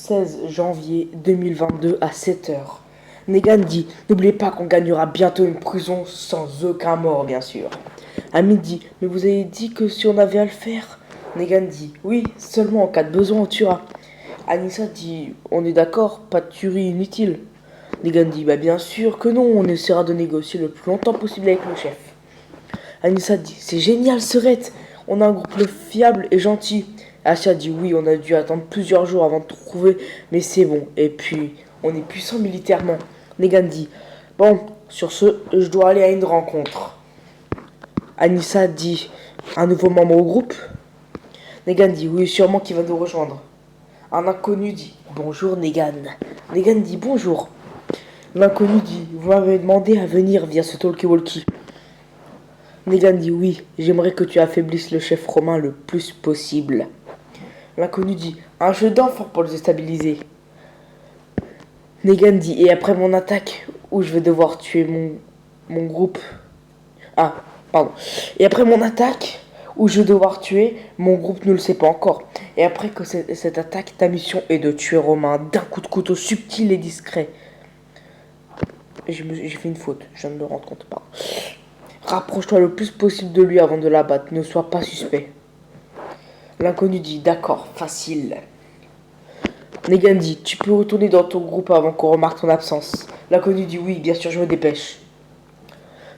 16 janvier 2022 à 7 heures. Negan dit: n'oubliez pas qu'on gagnera bientôt une prison sans aucun mort, bien sûr. Ami dit: mais vous avez dit que si on avait à le faire. Negan dit: oui, seulement en cas de besoin on tuera. Anissa dit: on est d'accord, pas de tuerie inutile. Negan dit: bah bien sûr que non, on essaiera de négocier le plus longtemps possible avec le chef. Anissa dit: c'est génial, Serette, on a un groupe fiable et gentil. Asha dit: oui, on a dû attendre plusieurs jours avant de trouver, mais c'est bon. Et puis, on est puissant militairement. Negan dit: bon, sur ce, je dois aller à une rencontre. Anissa dit: un nouveau membre au groupe. Negan dit: oui, sûrement qu'il va nous rejoindre. Un inconnu dit: bonjour Negan. Negan dit: bonjour. L'inconnu dit: vous m'avez demandé à venir via ce talkie-walkie. Negan dit: oui, j'aimerais que tu affaiblisses le chef romain le plus possible. L'inconnu dit: un jeu d'enfant pour le déstabiliser. Negan dit: et après mon attaque, où je vais devoir tuer mon groupe. Ah, pardon. Et après mon attaque, où je vais devoir tuer, mon groupe ne le sait pas encore. Et après que cette attaque, ta mission est de tuer Romain d'un coup de couteau subtil et discret. J'ai fait une faute, je viens de me rendre compte. Pardon. Rapproche-toi le plus possible de lui avant de l'abattre, ne sois pas suspect. L'inconnu dit: d'accord, facile. Negan dit: tu peux retourner dans ton groupe avant qu'on remarque ton absence. L'inconnu dit: oui, bien sûr, je me dépêche.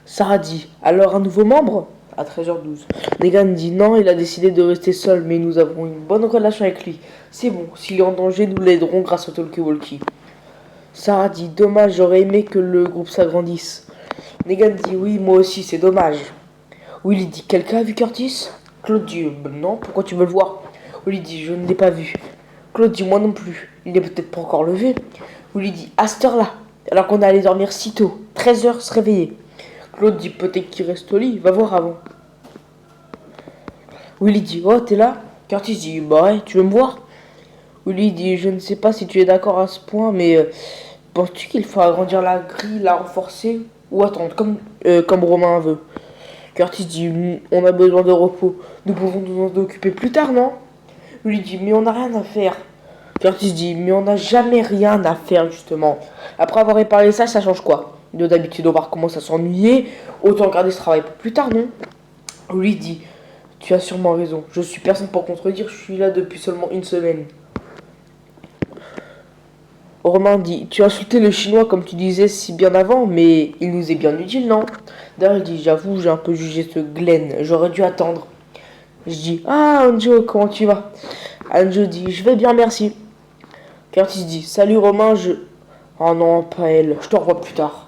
Sarah dit: alors un nouveau membre? À 13h12. Negan dit: non, il a décidé de rester seul, mais nous avons une bonne relation avec lui. C'est bon, s'il est en danger, nous l'aiderons grâce au talkie-walkie. Sarah dit: dommage, j'aurais aimé que le groupe s'agrandisse. Negan dit: oui, moi aussi, c'est dommage. Willy dit: quelqu'un a vu Curtis? Claude dit: non, pourquoi tu veux le voir? Willy dit: je ne l'ai pas vu. Claude dit: moi non plus, il n'est peut-être pas encore levé. Willy dit: à cette heure-là, alors qu'on est allé dormir si tôt, 13h se réveiller. Claude dit: peut-être qu'il reste au lit, va voir avant. Willy dit: oh, t'es là? Curtis dit: bah ouais, tu veux me voir? Willy dit: je ne sais pas si tu es d'accord à ce point, mais penses-tu qu'il faut agrandir la grille, la renforcer, ou attendre, comme Romain veut? Curtis dit: on a besoin de repos, nous pouvons nous en occuper plus tard, non? Willy dit: mais on n'a rien à faire. Curtis dit: mais on n'a jamais rien à faire, justement. Après avoir réparé ça change quoi? De d'habitude, on va recommencer à s'ennuyer, autant garder ce travail pour plus tard, non? Willy dit: tu as sûrement raison, je suis personne pour contredire, je suis là depuis seulement une semaine. Romain dit: tu as insulté le chinois comme tu disais si bien avant, mais il nous est bien utile, non? Daryl dit: j'avoue, j'ai un peu jugé ce Glenn, j'aurais dû attendre. Je dis: ah, Anjo, comment tu vas? Anjo dit: je vais bien, merci. Curtis dit: salut Romain, oh non, pas elle, je te revois plus tard.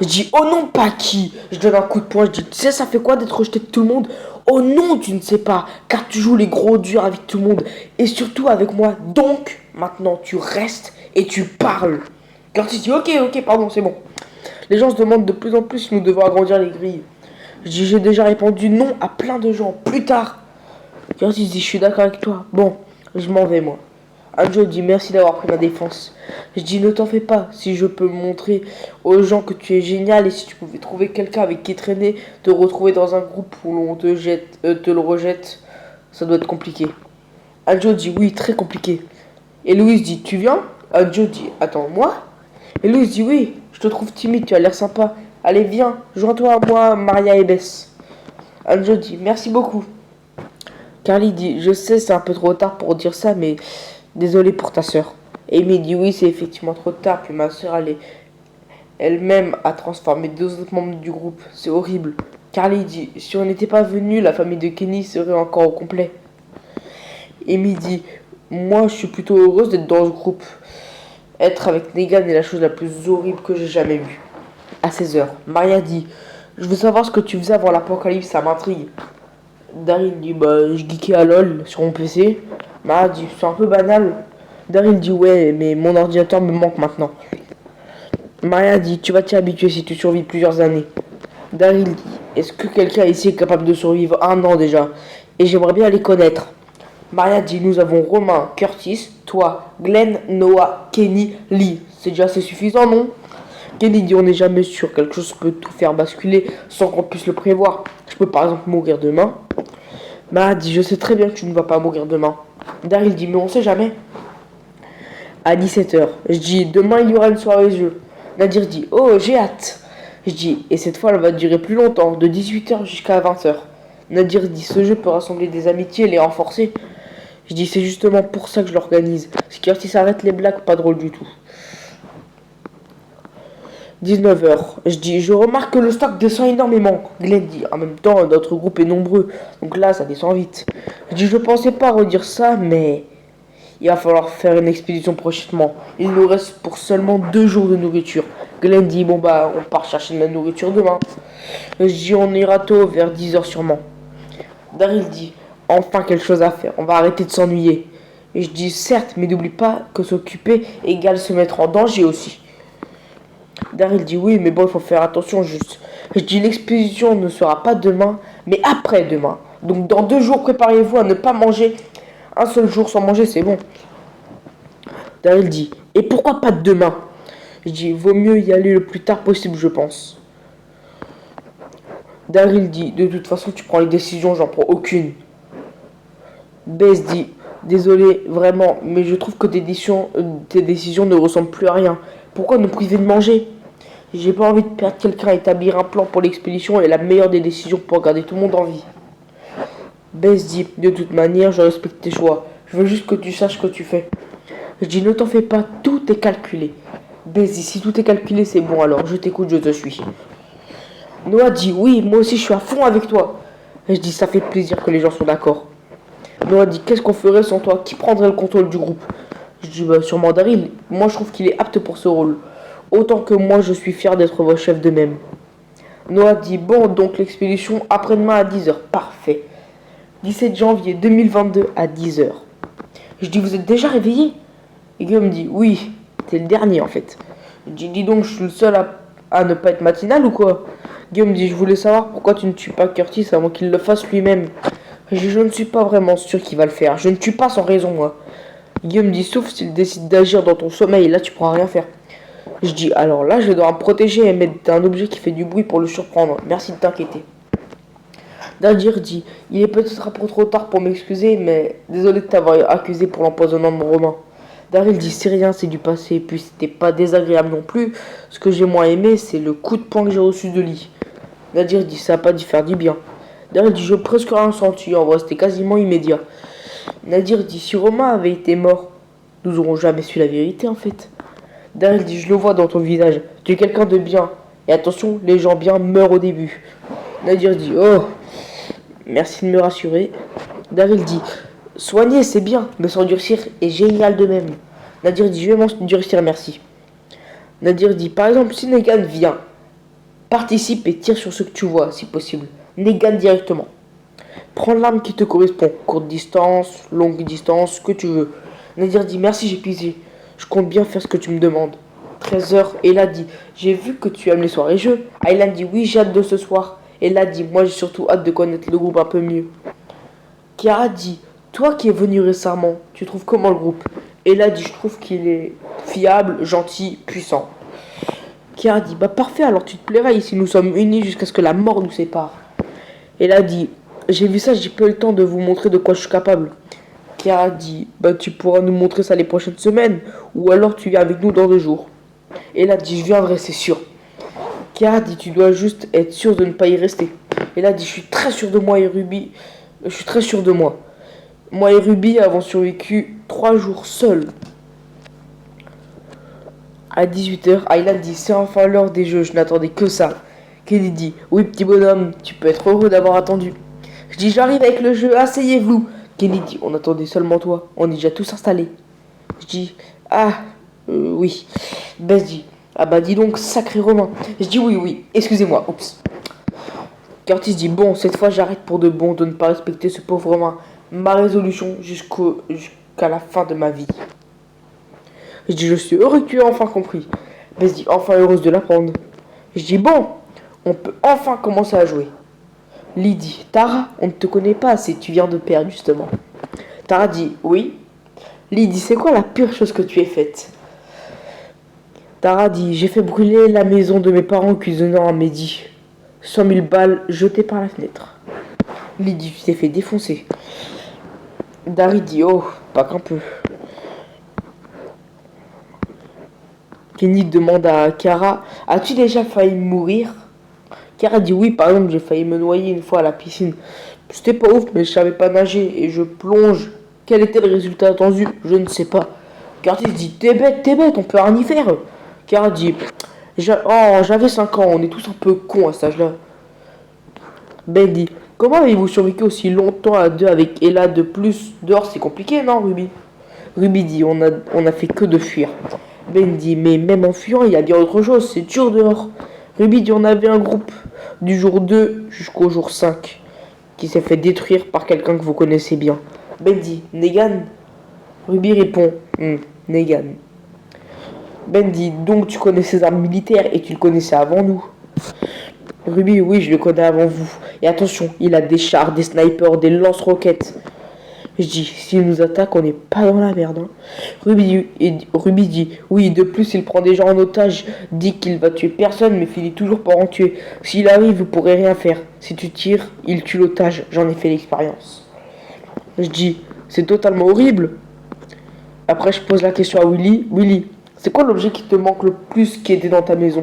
Je dis: oh non, pas qui? Je donne un coup de poing, je dis: tu sais, ça fait quoi d'être rejeté de tout le monde? Oh non, tu ne sais pas, car tu joues les gros durs avec tout le monde, et surtout avec moi, donc, maintenant, tu restes et tu parles. Curtis dit: ok, pardon, c'est bon. Les gens se demandent de plus en plus si nous devons agrandir les grilles. Je dis: j'ai déjà répondu non à plein de gens, plus tard. Curtis dit: je suis d'accord avec toi. Bon, je m'en vais, moi. Anjo dit: merci d'avoir pris ma défense. Je dis: ne t'en fais pas, si je peux montrer aux gens que tu es génial et si tu pouvais trouver quelqu'un avec qui traîner, te retrouver dans un groupe où l'on te le rejette, ça doit être compliqué. Anjo dit: oui, très compliqué. Et Louise dit: tu viens? Anjo dit: attends, moi? Et Louise dit: oui, je te trouve timide, tu as l'air sympa. Allez, viens, joins-toi à moi, Maria et Bess. Anjo dit: merci beaucoup. Carly dit: je sais, c'est un peu trop tard pour dire ça, mais désolé pour ta sœur. Amy dit: oui, c'est effectivement trop tard, puis ma sœur, elle-même a transformé 2 autres membres du groupe. C'est horrible. Carly dit: si on n'était pas venu, la famille de Kenny serait encore au complet. Amy dit: moi, je suis plutôt heureuse d'être dans ce groupe. Être avec Negan est la chose la plus horrible que j'ai jamais vue. À 16h, Maria dit: je veux savoir ce que tu faisais avant l'apocalypse, ça m'intrigue. Daryl dit: bah, je geekais à LoL sur mon PC. Maria dit: c'est un peu banal. Daryl dit: ouais, mais mon ordinateur me manque maintenant. Maria dit: tu vas t'y habituer si tu survis plusieurs années. Daryl dit: est-ce que quelqu'un ici est capable de survivre 1 an déjà? Et j'aimerais bien les connaître. Maria dit: nous avons Romain, Curtis, toi, Glenn, Noah, Kenny, Lee. C'est déjà assez suffisant, non? Kenny dit: on n'est jamais sûr, quelque chose peut tout faire basculer sans qu'on puisse le prévoir. Je peux par exemple mourir demain. Maria dit: je sais très bien que tu ne vas pas mourir demain. Daryl dit: mais on sait jamais. À 17h. Je dis, demain il y aura une soirée jeu. Nadir dit, oh, j'ai hâte. Je dis, et cette fois elle va durer plus longtemps, de 18h jusqu'à 20h. Nadir dit, ce jeu peut rassembler des amitiés et les renforcer. Je dis, c'est justement pour ça que je l'organise. Si Curtis arrête les blagues, pas drôle du tout. 19h. Je dis, je remarque que le stock descend énormément. Glenn dit, en même temps, notre groupe est nombreux. Donc là, ça descend vite. Je dis, je pensais pas redire ça, mais il va falloir faire une expédition prochainement. Il nous reste pour seulement 2 jours de nourriture. Glenn dit, bon bah, on part chercher de la nourriture demain. Je dis, on ira tôt, vers 10h sûrement. Daryl dit, enfin quelque chose à faire, on va arrêter de s'ennuyer. Et je dis, certes, mais n'oublie pas que s'occuper égale se mettre en danger aussi. Daryl dit, oui, mais bon, il faut faire attention juste. Je dis, l'expédition ne sera pas demain, mais après-demain. Donc dans 2 jours, préparez-vous à ne pas manger. Un seul jour sans manger, c'est bon. Daryl dit, et pourquoi pas demain? Je dis, vaut mieux y aller le plus tard possible, je pense. Daryl dit, de toute façon, tu prends les décisions, j'en prends aucune. Bess dit, désolé, vraiment, mais je trouve que tes décisions ne ressemblent plus à rien. Pourquoi nous priver de manger? J'ai pas envie de perdre quelqu'un à établir un plan pour l'expédition et la meilleure des décisions pour garder tout le monde en vie. Bess dit, de toute manière, je respecte tes choix. Je veux juste que tu saches ce que tu fais. Je dis, ne t'en fais pas, tout est calculé. Bess dit, si tout est calculé, c'est bon alors, je t'écoute, je te suis. Noah dit, oui, moi aussi je suis à fond avec toi. Et je dis, ça fait plaisir que les gens sont d'accord. Noah dit, qu'est-ce qu'on ferait sans toi? Qui prendrait le contrôle du groupe? Je dis, bah, sûrement Daryl. Moi, je trouve qu'il est apte pour ce rôle. Autant que moi, je suis fier d'être votre chef de même. Noah dit, bon, donc l'expédition après-demain à 10h. Parfait. 17 janvier 2022 à 10h. Je dis, vous êtes déjà réveillé? Et Guillaume dit, oui, t'es le dernier en fait. Je dis donc, je suis le seul à ne pas être matinal ou quoi? Guillaume dit, je voulais savoir pourquoi tu ne tues pas Curtis avant qu'il le fasse lui-même. Je ne suis pas vraiment sûr qu'il va le faire. Je ne tue pas sans raison, moi. Guillaume dit, sauf s'il décide d'agir dans ton sommeil, là tu pourras rien faire. Je dis, alors là, je dois me protéger et mettre un objet qui fait du bruit pour le surprendre. Merci de t'inquiéter. Nadir dit, il est peut-être un peu trop tard pour m'excuser, mais désolé de t'avoir accusé pour l'empoisonnement de Romain. Daryl dit, c'est rien, c'est du passé, et puis c'était pas désagréable non plus. Ce que j'ai moins aimé, c'est le coup de poing que j'ai reçu de Lee. Nadir dit, ça a pas dû faire du bien. Daryl dit, je presque rien senti, en vrai, c'était quasiment immédiat. Nadir dit, si Romain avait été mort, nous aurons jamais su la vérité en fait. Daryl dit, je le vois dans ton visage, tu es quelqu'un de bien. Et attention, les gens bien meurent au début. Nadir dit, oh, merci de me rassurer. Daryl dit, soigner c'est bien, mais s'endurcir est génial de même. Nadir dit, je vais m'endurcir, merci. Nadir dit, par exemple, si Negan vient, participe et tire sur ce que tu vois, si possible. Negan directement. Prends l'arme qui te correspond, courte distance, longue distance, ce que tu veux. Nadir dit, merci, j'ai pigé. Je compte bien faire ce que tu me demandes. 13h, Ella dit, j'ai vu que tu aimes les soirées jeux. Aylan dit, oui, j'ai hâte de ce soir. Ella dit, moi j'ai surtout hâte de connaître le groupe un peu mieux. Chiara dit, toi qui es venu récemment, tu trouves comment le groupe? Ella dit, je trouve qu'il est fiable, gentil, puissant. Chiara dit, bah parfait, alors tu te plairas ici, nous sommes unis jusqu'à ce que la mort nous sépare. Ella dit, j'ai vu ça, j'ai pas eu le temps de vous montrer de quoi je suis capable. Chiara dit, bah tu pourras nous montrer ça les prochaines semaines, ou alors tu viens avec nous dans 2 jours. Ella dit, je viendrai, c'est sûr. Chiara dit, tu dois juste être sûr de ne pas y rester. Ella dit, je suis très sûr de moi et Ruby, je suis très sûr de moi. Moi et Ruby avons survécu 3 jours seuls. À 18h, Aylan dit, c'est enfin l'heure des jeux, je n'attendais que ça. Kelly dit, oui petit bonhomme, tu peux être heureux d'avoir attendu. Je dis, j'arrive avec le jeu, asseyez-vous. Kelly dit, on attendait seulement toi, on est déjà tous installés. Je dis, oui. Bess dit, ah bah dis donc, sacré Romain. Je dis, oui, excusez-moi, oups. Curtis dit, bon, cette fois j'arrête pour de bon de ne pas respecter ce pauvre Romain. Ma résolution jusqu'à la fin de ma vie. Je dis, je suis heureux que tu aies enfin compris. Bess dit, enfin heureuse de l'apprendre. Je dis, bon, on peut enfin commencer à jouer. Lee dit, Tara, on ne te connaît pas assez, tu viens de perdre justement. Tara dit, oui. Lee dit, c'est quoi la pire chose que tu aies faite? Tara dit, j'ai fait brûler la maison de mes parents cuisinant à midi. 100 000 balles jetées par la fenêtre. Lee dit, tu t'es fait défoncer. Daryl dit, oh, pas qu'un peu. Kenny demande à Kara, as-tu déjà failli mourir? Kara dit oui, par exemple, j'ai failli me noyer une fois à la piscine. C'était pas ouf, mais je savais pas nager et je plonge. Quel était le résultat attendu? Je ne sais pas. Curtis dit, t'es bête, on peut rien y faire. Kara dit, j'avais 5 ans, on est tous un peu cons à cet âge-là. Ben dit, comment avez-vous survécu aussi longtemps à deux avec Ella de plus? Dehors, c'est compliqué, non, Ruby? Ruby dit, on a fait que de fuir. Ben dit, mais même en fuyant, il y a bien autre chose, c'est dur dehors. Ruby dit, on avait un groupe du jour 2 jusqu'au jour 5 qui s'est fait détruire par quelqu'un que vous connaissez bien. Ben dit, Negan? Ruby répond, Negan. Ben dit, donc tu connais ses armes militaires et tu le connaissais avant nous? Ruby, oui, je le connais avant vous. Et attention, il a des chars, des snipers, des lance-roquettes. Je dis, s'il nous attaque, on n'est pas dans la merde. Hein. Ruby dit, oui, de plus, il prend des gens en otage, dit qu'il va tuer personne, mais finit toujours par en tuer. S'il arrive, vous pourrez rien faire. Si tu tires, il tue l'otage. J'en ai fait l'expérience. Je dis, c'est totalement horrible. Après, je pose la question à Willy. Willy, c'est quoi l'objet qui te manque le plus qui était dans ta maison?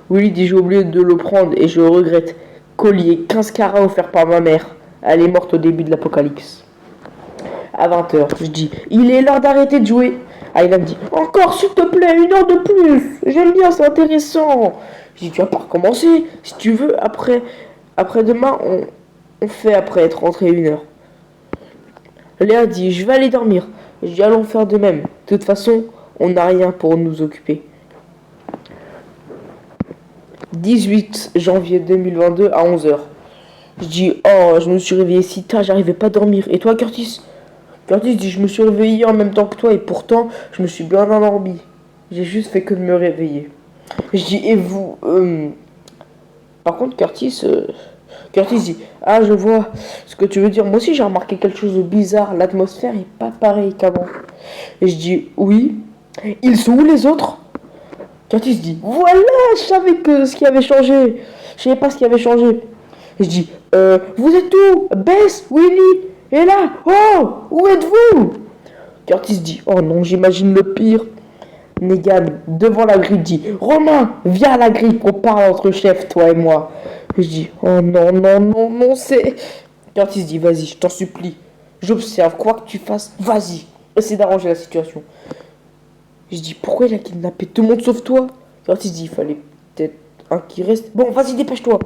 Willy dit, j'ai oublié de le prendre et je regrette. Collier, 15 carats offert par ma mère. Elle est morte au début de l'apocalypse. À 20h, je dis, il est l'heure d'arrêter de jouer. Ayla me dit, encore s'il te plaît, 1 heure de plus. J'aime bien, c'est intéressant. Je dis, tu vas pas recommencer. Si tu veux, après demain, on fait après être rentré 1 heure. Léa dit, je vais aller dormir. Je dis, allons faire de même. De toute façon, on n'a rien pour nous occuper. 18 janvier 2022 à 11h. Je dis, oh, je me suis réveillé si tard, j'arrivais pas à dormir. Et toi, Curtis? Curtis dit, je me suis réveillé en même temps que toi et pourtant, je me suis bien endormi. J'ai juste fait que de me réveiller. Je dis, et vous Par contre, Curtis dit, ah, je vois ce que tu veux dire. Moi aussi, j'ai remarqué quelque chose de bizarre. L'atmosphère est pas pareille qu'avant. Et je dis, oui. Ils sont où les autres? Curtis dit, voilà, je savais que ce qui avait changé. Je savais pas ce qui avait changé. Et je dis, vous êtes où? Bess, Willy, et là, oh, où êtes-vous? Curtis dit, oh non, j'imagine le pire. Negan, devant la grille, dit, Romain, viens à la grille qu'on parle entre chefs, toi et moi. Et je dis, oh non, non, non, non, c'est... Curtis dit, vas-y, je t'en supplie. J'observe, quoi que tu fasses, vas-y. Essaie d'arranger la situation. Je dis, pourquoi il a kidnappé tout le monde sauf toi? Curtis dit, il fallait peut-être un qui reste. Bon, vas-y, dépêche-toi.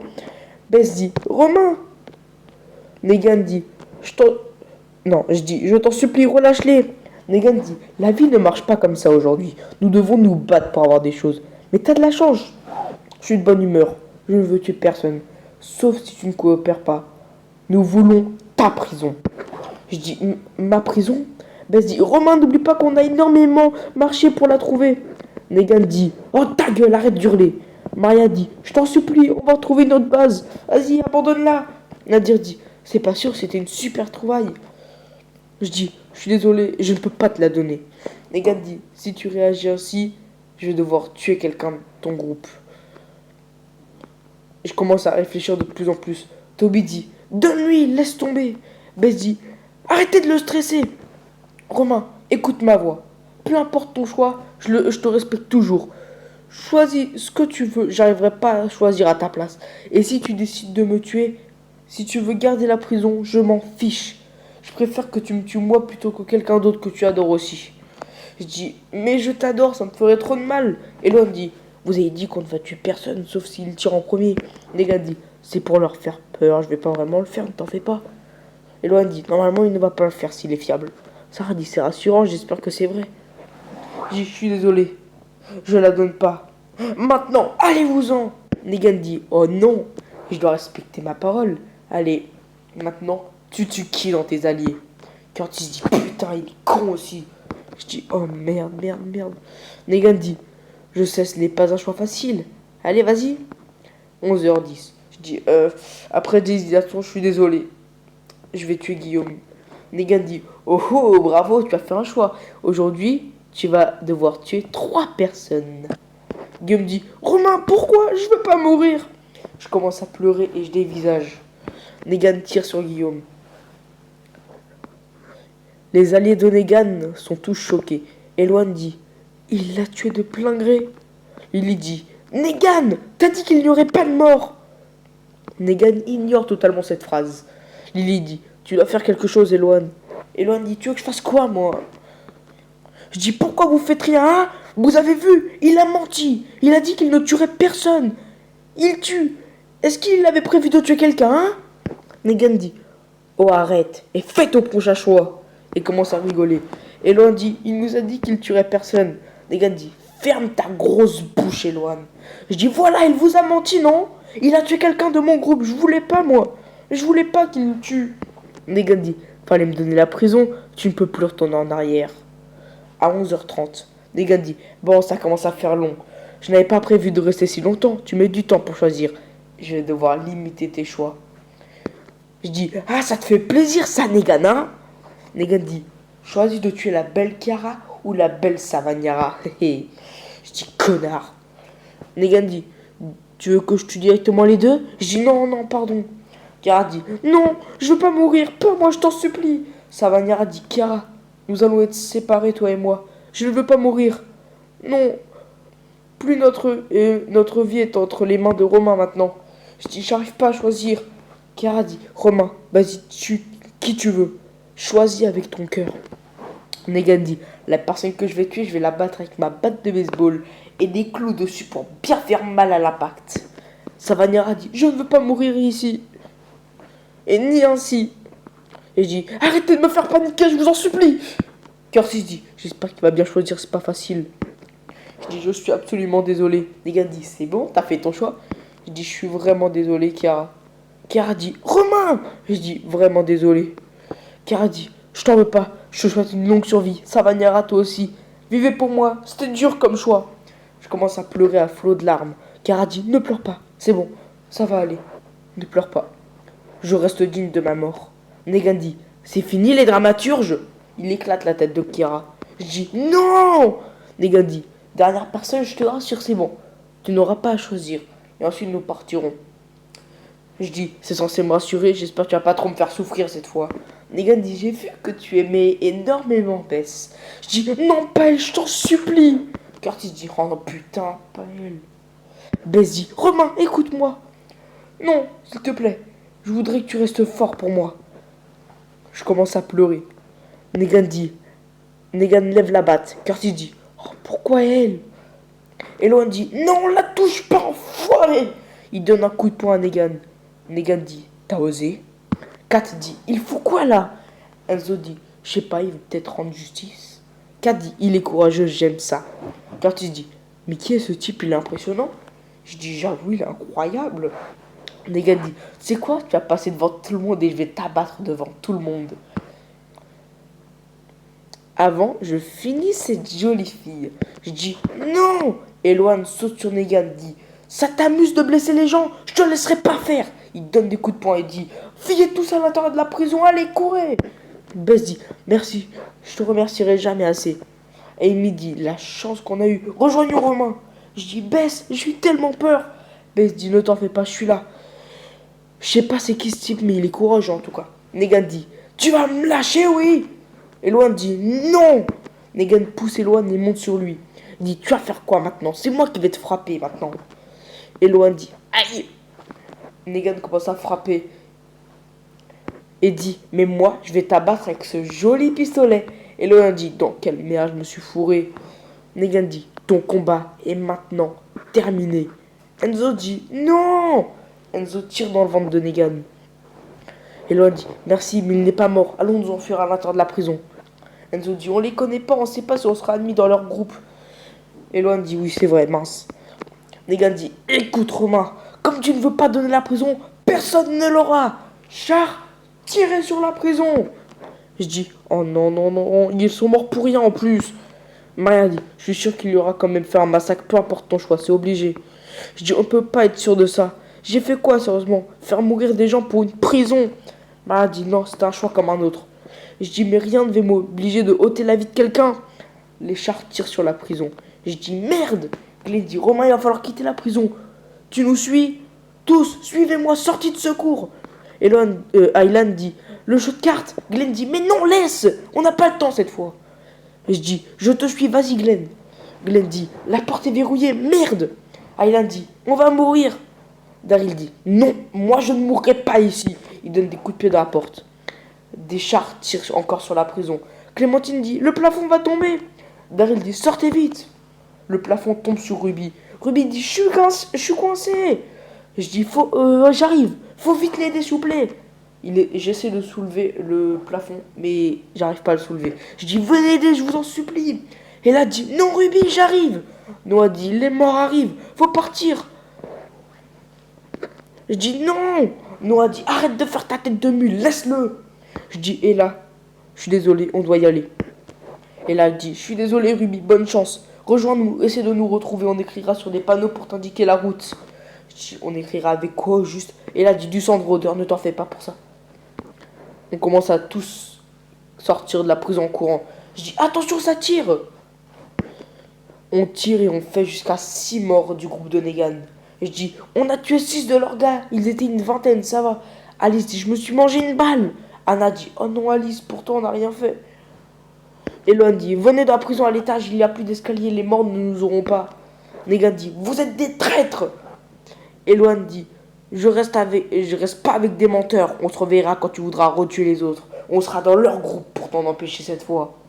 Bess dit, Romain. Negan dit, Non, je dis, je t'en supplie, relâche-les. Negan dit, la vie ne marche pas comme ça aujourd'hui. Nous devons nous battre pour avoir des choses. Mais t'as de la chance. Je suis de bonne humeur. Je ne veux tuer personne. Sauf si tu ne coopères pas. Nous voulons ta prison. Je dis, ma prison? Bess dit, Romain, n'oublie pas qu'on a énormément marché pour la trouver. Negan dit, oh ta gueule, arrête d'hurler. Maria dit, je t'en supplie, on va retrouver notre base. Vas-y, abandonne-la. Nadir dit, c'est pas sûr, c'était une super trouvaille. Je dis, je suis désolé, je ne peux pas te la donner. Negan dit, si tu réagis ainsi, je vais devoir tuer quelqu'un de ton groupe. Je commence à réfléchir de plus en plus. Toby dit, donne-lui, laisse tomber. Bess dit, arrêtez de le stresser. Romain, écoute ma voix. Peu importe ton choix, je te respecte toujours. Choisis ce que tu veux, j'arriverai pas à choisir à ta place. Et si tu décides de me tuer, si tu veux garder la prison, je m'en fiche. Je préfère que tu me tues moi plutôt que quelqu'un d'autre que tu adores aussi. Je dis, mais je t'adore, ça me ferait trop de mal. Elon dit, vous avez dit qu'on ne va tuer personne sauf s'il tire en premier. Negan dit, c'est pour leur faire peur, je vais pas vraiment le faire, ne t'en fais pas. Elon dit, normalement il ne va pas le faire s'il est fiable. Sarah dit, c'est rassurant, j'espère que c'est vrai. Je suis désolé, je la donne pas. Maintenant, allez-vous-en. Negan dit, oh non, je dois respecter ma parole. Allez, maintenant, tu tues qui dans tes alliés? Curtis dit, putain, il est con aussi. Je dis, oh merde, merde, merde. Negan dit, je sais, ce n'est pas un choix facile. Allez, vas-y. 11h10. Je dis, après des hésitation, je suis désolé. Je vais tuer Guillaume. Negan dit, oh oh, bravo, tu as fait un choix. Aujourd'hui, tu vas devoir tuer 3 personnes. Guillaume dit, Romain, pourquoi? Je veux pas mourir. Je commence à pleurer et je dévisage. Negan tire sur Guillaume. Les alliés de Negan sont tous choqués. Elwan dit, Il l'a tué de plein gré. Lily dit, Negan, t'as dit qu'il n'y aurait pas de mort. Negan ignore totalement cette phrase. Lily dit, tu dois faire quelque chose, Eloane. Eloane dit, tu veux que je fasse quoi, moi? Je dis, pourquoi vous faites rien, hein? Vous avez vu, il a menti. Il a dit qu'il ne tuerait personne. Il tue. Est-ce qu'il avait prévu de tuer quelqu'un, hein? Negan dit, oh arrête, et fais ton prochain choix. Et commence à rigoler. Eloane dit, il nous a dit qu'il tuerait personne. Negan dit, ferme ta grosse bouche, Eloane. Je dis, voilà, il vous a menti, non? Il a tué quelqu'un de mon groupe, je voulais pas, moi. Je voulais pas qu'il le tue. Negan dit, fallait me donner la prison, tu ne peux plus retourner en arrière. À 11h30, Negan dit, bon, ça commence à faire long. Je n'avais pas prévu de rester si longtemps, tu mets du temps pour choisir. Je vais devoir limiter tes choix. Je dis, ah, ça te fait plaisir ça, Negan, hein? Negan dit, choisis de tuer la belle Chiara ou la belle Savannara. Je dis, connard. Negan dit, tu veux que je tue directement les deux? Je dis, non, non, pardon. Chiara dit, non, je veux pas mourir, pas moi, je t'en supplie. Savannara dit, Chiara, nous allons être séparés, toi et moi. Je ne veux pas mourir. Non, plus notre vie est entre les mains de Romain maintenant. Je dis, j'arrive pas à choisir. Chiara dit, Romain, vas-y, tue qui tu veux. Choisis avec ton cœur. Negan dit, la personne que je vais tuer, je vais la battre avec ma batte de baseball et des clous dessus pour bien faire mal à l'impact. Savannara dit, je ne veux pas mourir ici. Et ni ainsi. Et je dis, arrêtez de me faire paniquer, je vous en supplie. Curtis dit, j'espère qu'il va bien choisir, c'est pas facile. Je dis, je suis absolument désolé. Negan dit, c'est bon, t'as fait ton choix. Je dis, je suis vraiment désolé, Chiara. Chiara dit, Romain. Je dis, vraiment désolé. Chiara dit, je t'en veux pas, je te souhaite une longue survie. Savannara, toi aussi. Vivez pour moi, c'était dur comme choix. Je commence à pleurer à flots de larmes. Chiara dit, ne pleure pas, c'est bon, ça va aller. Ne pleure pas. Je reste digne de ma mort. Negan dit, c'est fini les dramaturges. Il éclate la tête de Chiara. Je dis, non. Negan dit, dernière personne, je te rassure, c'est bon. Tu n'auras pas à choisir. Et ensuite, nous partirons. Je dis, c'est censé me rassurer, j'espère que tu vas pas trop me faire souffrir cette fois. Negan dit, j'ai vu que tu aimais énormément Bess. Je dis, non, pas elle, je t'en supplie. Curtis dit, oh non, putain, pas elle. Bess dit, Romain, écoute-moi. Non, s'il te plaît, je voudrais que tu restes fort pour moi. Je commence à pleurer. Negan lève la batte. Curtis dit, oh, pourquoi elle? Eloane dit, non, la touche pas, enfoiré. Il donne un coup de poing à Negan. Negan dit, t'as osé? Kat dit, il faut quoi là? Enzo dit, je sais pas, il veut peut-être rendre justice. Kat dit, il est courageux, j'aime ça. Curtis dit, mais qui est ce type, il est impressionnant. Je dis, j'avoue, il est incroyable. Negan dit, c'est quoi, tu vas passer devant tout le monde et je vais t'abattre devant tout le monde. Avant, je finis cette jolie fille. Je dis, non. Eloane saute sur Negan, dit, ça t'amuse de blesser les gens, je te laisserai pas faire. Il donne des coups de poing et dit, fuyez tous à l'intérieur de la prison, allez, courez. Bess dit, merci, je te remercierai jamais assez. Amy dit, la chance qu'on a eue, rejoignons Romain. Je dis, Bess, j'ai eu tellement peur. Bess dit, ne t'en fais pas, je suis là. Je sais pas c'est qui ce type, mais il est courageux en tout cas. Negan dit, tu vas me lâcher, oui. Eloane dit, non. Negan pousse Eloane et monte sur lui. Il dit, tu vas faire quoi maintenant? C'est moi qui vais te frapper maintenant. Eloane dit, aïe. Negan commence à frapper. Et dit, mais moi, je vais t'abattre avec ce joli pistolet. Eloane dit, dans quelle merde je me suis fourré. Negan dit, ton combat est maintenant terminé. Enzo dit, non. Enzo tire dans le ventre de Negan. Eloane dit, merci, mais il n'est pas mort. Allons nous enfuir à l'intérieur de la prison. Enzo dit, on les connaît pas, on sait pas si on sera admis dans leur groupe. Eloane dit, oui, c'est vrai, mince. Negan dit, écoute Romain, comme tu ne veux pas donner la prison, personne ne l'aura. Char, tirez sur la prison. Je dis, oh non, non, non, ils sont morts pour rien en plus. Maria dit, je suis sûr qu'il y aura quand même fait un massacre, peu importe ton choix, c'est obligé. Je dis, on peut pas être sûr de ça. J'ai fait quoi, sérieusement? Faire mourir des gens pour une prison? Maria dit, non, c'était un choix comme un autre. Je dis, mais rien ne devait m'obliger de ôter la vie de quelqu'un. Les chars tirent sur la prison. Je dis, merde. Glenn dit, Romain, il va falloir quitter la prison. Tu nous suis? Tous, suivez-moi, sortie de secours. Aylan dit, le jeu de cartes. Glenn dit, mais non, laisse. On n'a pas le temps cette fois. Et je dis, je te suis, vas-y Glenn. Glenn dit, la porte est verrouillée, merde. Aylan dit, on va mourir. Daryl dit, non, moi je ne mourrai pas ici. Il donne des coups de pied dans la porte. Des chars tirent encore sur la prison. Clémentine dit, le plafond va tomber. Daryl dit, sortez vite. Le plafond tombe sur Ruby. Ruby dit, je suis coincé. Je dis, j'arrive. Faut vite l'aider, s'il vous plaît. J'essaie de soulever le plafond, mais j'arrive pas à le soulever. Je dis, venez aider, je vous en supplie. Et là dit, non Ruby, j'arrive. Noah dit, les morts arrivent, faut partir. Je dis, non. Noah dit, arrête de faire ta tête de mule, laisse-le. Je dis, et là, je suis désolé, on doit y aller. Et là, elle dit, je suis désolé Ruby, bonne chance. Rejoins-nous, essaie de nous retrouver, on écrira sur des panneaux pour t'indiquer la route. Je dis, on écrira avec quoi juste. Et là, elle dit, du sang de rôdeur, ne t'en fais pas pour ça. On commence à tous sortir de la prison en courant. Je dis, attention, ça tire. On tire et on fait jusqu'à 6 morts du groupe de Negan. Et je dis, on a tué 6 de leurs gars. Ils étaient une vingtaine, ça va. Alice dit, je me suis mangé une balle. Anna dit, oh non Alice, pourtant on n'a rien fait. Eloane dit, venez dans la prison à l'étage, il n'y a plus d'escalier, les morts ne nous auront pas. Negan dit, vous êtes des traîtres. Eloane dit, je reste pas avec des menteurs. On se reverra quand tu voudras retuer les autres. On sera dans leur groupe pour t'en empêcher cette fois.